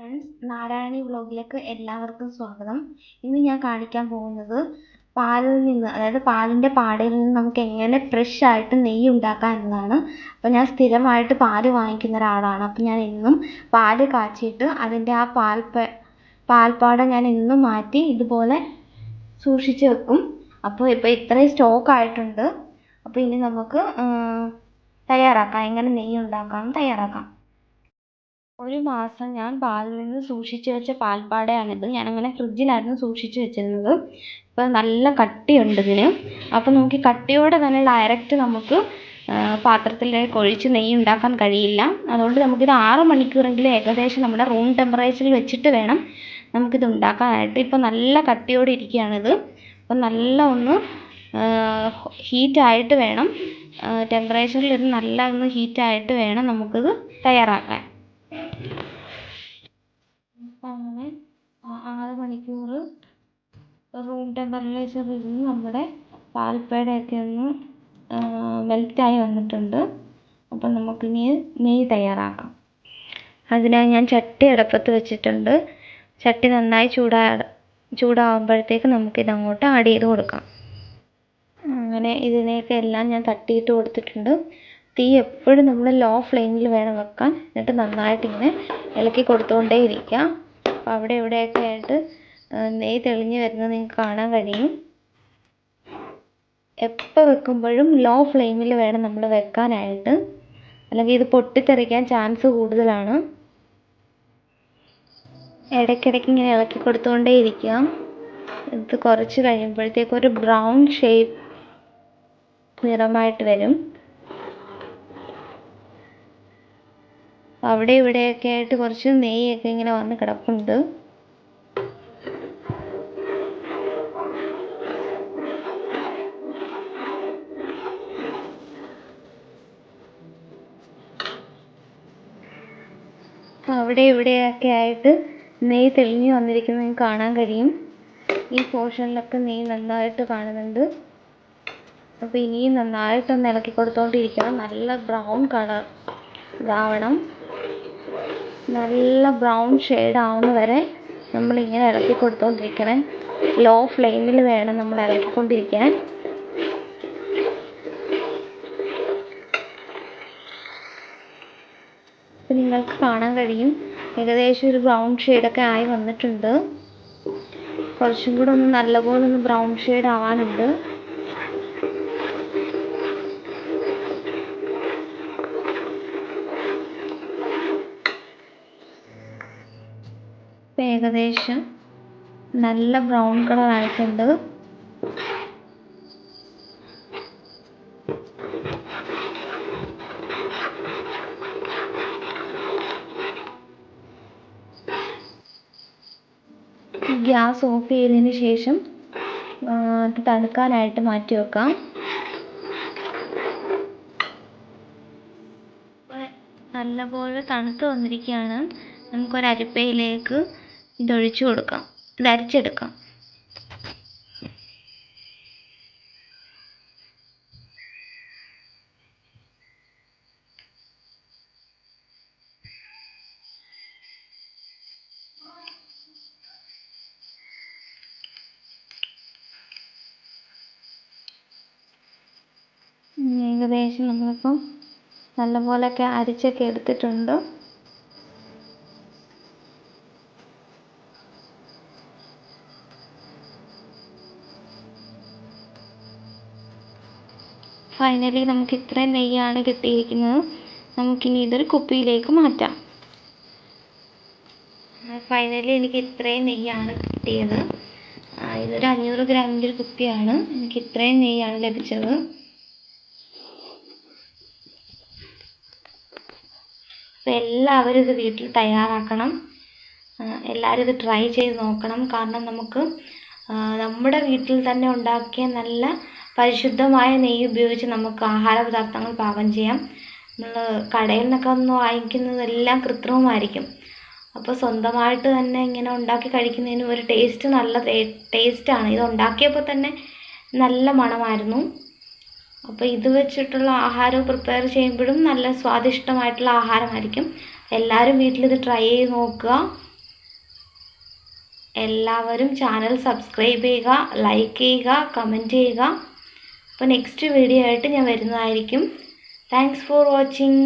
Friends, Narayani വ്ലോഗിലേക്ക് എല്ലാവർക്കും സ്വാഗതം. ഇന്ന് ഞാൻ കാണിക്കാൻ പോകുന്നത് പാലിൽ നിന്ന്, അതായത് പാലിൻ്റെ പാടയിൽ നിന്ന് നമുക്ക് എങ്ങനെ ഫ്രഷ് ആയിട്ട് നെയ്യ് ഉണ്ടാക്കാം എന്നതാണ്. അപ്പോൾ ഞാൻ സ്ഥിരമായിട്ട് പാല് വാങ്ങിക്കുന്ന ഒരാളാണ്. അപ്പോൾ ഞാൻ എന്നും പാല് കാച്ചിയിട്ട് അതിൻ്റെ ആ പാൽപ്പാട ഞാൻ എന്നും മാറ്റി ഇതുപോലെ സൂക്ഷിച്ച് വെക്കും. അപ്പോൾ ഇത്രയും സ്റ്റോക്ക് ആയിട്ടുണ്ട്. അപ്പോൾ ഇനി നമുക്ക് തയ്യാറാക്കാം, എങ്ങനെ നെയ്യ് ഉണ്ടാക്കാമെന്ന് തയ്യാറാക്കാം. ഒരു മാസം ഞാൻ പാലിൽ നിന്ന് സൂക്ഷിച്ച് വെച്ച പാൽപ്പാടയാണിത്. ഞാനങ്ങനെ ഫ്രിഡ്ജിലായിരുന്നു സൂക്ഷിച്ച് വെച്ചിരുന്നത്. ഇപ്പോൾ നല്ല കട്ടിയുണ്ട് ഇതിന്. അപ്പോൾ നമുക്ക് കട്ടിയോടെ തന്നെ ഡയറക്റ്റ് നമുക്ക് പാത്രത്തിലേക്ക് ഒഴിച്ച് നെയ്യ് ഉണ്ടാക്കാൻ കഴിയില്ല. അതുകൊണ്ട് നമുക്കിത് 6 മണിക്കൂറെങ്കിലും ഏകദേശം നമ്മുടെ റൂം ടെമ്പറേച്ചറിൽ വെച്ചിട്ട് വേണം നമുക്കിത് ഉണ്ടാക്കാനായിട്ട്. ഇപ്പോൾ നല്ല കട്ടിയോടെ ഇരിക്കുകയാണിത്. അപ്പം നല്ല ഒന്ന് ഹീറ്റായിട്ട് വേണം, ടെമ്പറേച്ചറിൽ ഇത് നല്ല ഒന്ന് ഹീറ്റായിട്ട് വേണം നമുക്കിത് തയ്യാറാക്കാൻ. അങ്ങനെ 6 മണിക്കൂർ റൂം ടെമ്പറേച്ചറിൽ നിന്ന് നമ്മുടെ പാൽപ്പേടയൊക്കെ ഒന്ന് മെൽറ്റായി വന്നിട്ടുണ്ട്. അപ്പം നമുക്കിനി നെയ്യ് തയ്യാറാക്കാം. അതിനായി ഞാൻ ചട്ടി അടുപ്പത്ത് വെച്ചിട്ടുണ്ട്. ചട്ടി നന്നായി ചൂടാകുമ്പോഴത്തേക്ക് നമുക്കിതങ്ങോട്ട് ആഡ് ചെയ്ത് കൊടുക്കാം. അങ്ങനെ ഇതിനെയൊക്കെ എല്ലാം ഞാൻ തട്ടിയിട്ട് കൊടുത്തിട്ടുണ്ട്. തീ എപ്പോഴും നമ്മൾ ലോ ഫ്ലെയിമിൽ വേണം വെക്കാൻ. എന്നിട്ട് നന്നായിട്ട് ഇങ്ങനെ ഇളക്കി കൊടുത്തുകൊണ്ടേ ഇരിക്കാം. അപ്പോൾ അവിടെ ഇവിടെയൊക്കെ ആയിട്ട് നെയ്യ് തെളിഞ്ഞ് വരുന്നത് നിങ്ങൾക്ക് കാണാൻ കഴിയും. എപ്പോൾ വെക്കുമ്പോഴും ലോ ഫ്ലെയിമിൽ വേണം നമ്മൾ വെക്കാനായിട്ട്, അല്ലെങ്കിൽ ഇത് പൊട്ടിത്തെറിക്കാൻ ചാൻസ് കൂടുതലാണ്. ഇടയ്ക്കിടയ്ക്ക് ഇങ്ങനെ ഇളക്കി കൊടുത്തുകൊണ്ടേ ഇരിക്കാം. ഇത് കുറച്ച് കഴിയുമ്പോഴത്തേക്ക് ഒരു ബ്രൗൺ ഷേപ്പ് നിറമായിട്ട് വരും. അവിടെ ഇവിടെയൊക്കെ ആയിട്ട് കുറച്ച് നെയ്യൊക്കെ ഇങ്ങനെ വന്ന് കിടപ്പുണ്ട്. അവിടെ ഇവിടെയൊക്കെ ആയിട്ട് നെയ്യ് തെളിഞ്ഞ് വന്നിരിക്കുന്നത് നിങ്ങൾക്ക് കാണാൻ കഴിയും. ഈ പോർഷനിലൊക്കെ നെയ്യ് നന്നായിട്ട് കാണുന്നുണ്ട്. അപ്പോൾ ഇനിയും നന്നായിട്ടൊന്ന് ഇളക്കി കൊടുത്തുകൊണ്ടിരിക്കണം. നല്ല ബ്രൗൺ കളർ ഇതാവണം. നല്ല ബ്രൗൺ ഷെയ്ഡ് ആവുന്ന വരെ നമ്മളിങ്ങനെ ഇളക്കി കൊടുത്തുകൊണ്ടിരിക്കണം. ലോ ഫ്ലെയിമിൽ വേണം നമ്മൾ ഇളക്കിക്കൊണ്ടിരിക്കാൻ. അപ്പോൾ നിങ്ങൾക്ക് കാണാൻ കഴിയും ഏകദേശം ഒരു ബ്രൗൺ ഷെയ്ഡൊക്കെ ആയി വന്നിട്ടുണ്ട്. കുറച്ചും കൂടെ ഒന്ന് നല്ലപോലെ ഒന്ന് ബ്രൗൺ ഷെയ്ഡ് ആവാനുണ്ട്. ഇപ്പം ഏകദേശം നല്ല ബ്രൗൺ കളർ ആയിട്ടുണ്ട്. ഗ്യാസ് ഓഫ് ചെയ്തതിന് ശേഷം തണുക്കാനായിട്ട് മാറ്റി വെക്കാം. നല്ലപോലെ തണുത്ത് വന്നിരിക്കുകയാണ്. നമുക്കൊരരിപ്പയിലേക്ക് ഇതൊഴിച്ചു കൊടുക്കാം. ഇത് അരിച്ചെടുക്കാം. ഏകദേശം നമ്മളിപ്പം നല്ലപോലെയൊക്കെ അരിച്ചൊക്കെ എടുത്തിട്ടുണ്ട്. ഫൈനലി നമുക്ക് ഇത്രയും നെയ്യാണ് കിട്ടിയിരിക്കുന്നത്. നമുക്കിനി ഇതൊരു കുപ്പിയിലേക്ക് മാറ്റാം. ഫൈനലി എനിക്ക് ഇത്രയും നെയ്യാണ് കിട്ടിയത്. ഇതൊരു 500 ഗ്രാമിൻ്റെ ഒരു കുപ്പിയാണ്. എനിക്ക് ഇത്രയും നെയ്യാണ് ലഭിച്ചത്. അപ്പോൾ എല്ലാവരും ഇത് വീട്ടിൽ തയ്യാറാക്കണം. എല്ലാവരും ഇത് ട്രൈ ചെയ്ത് നോക്കണം. കാരണം നമുക്ക് നമ്മുടെ വീട്ടിൽ തന്നെ ഉണ്ടാക്കിയ നല്ല പരിശുദ്ധമായ നെയ്യ് ഉപയോഗിച്ച് നമുക്ക് ആഹാര പദാർത്ഥങ്ങൾ പാകം ചെയ്യാം. നമ്മൾ കടയിൽ നിന്നൊക്കെ ഒന്ന് വാങ്ങിക്കുന്നതെല്ലാം കൃത്രിമമായിരിക്കും. അപ്പോൾ സ്വന്തമായിട്ട് തന്നെ ഇങ്ങനെ ഉണ്ടാക്കി കഴിക്കുന്നതിന് ഒരു നല്ല ടേസ്റ്റാണ്. ഇത് ഉണ്ടാക്കിയപ്പോൾ തന്നെ നല്ല മണമായിരുന്നു. അപ്പോൾ ഇത് വെച്ചിട്ടുള്ള ആഹാരം പ്രിപ്പയർ ചെയ്യുമ്പോഴും നല്ല സ്വാദിഷ്ടമായിട്ടുള്ള ആഹാരമായിരിക്കും. എല്ലാവരും വീട്ടിലിത് ട്രൈ ചെയ്ത് നോക്കുക. എല്ലാവരും ചാനൽ സബ്സ്ക്രൈബ് ചെയ്യുക, ലൈക്ക് ചെയ്യുക, കമൻറ്റ് ചെയ്യുക. അപ്പോൾ നെക്സ്റ്റ് വീഡിയോ ആയിട്ട് ഞാൻ വരുന്നതായിരിക്കും. Thanks for watching.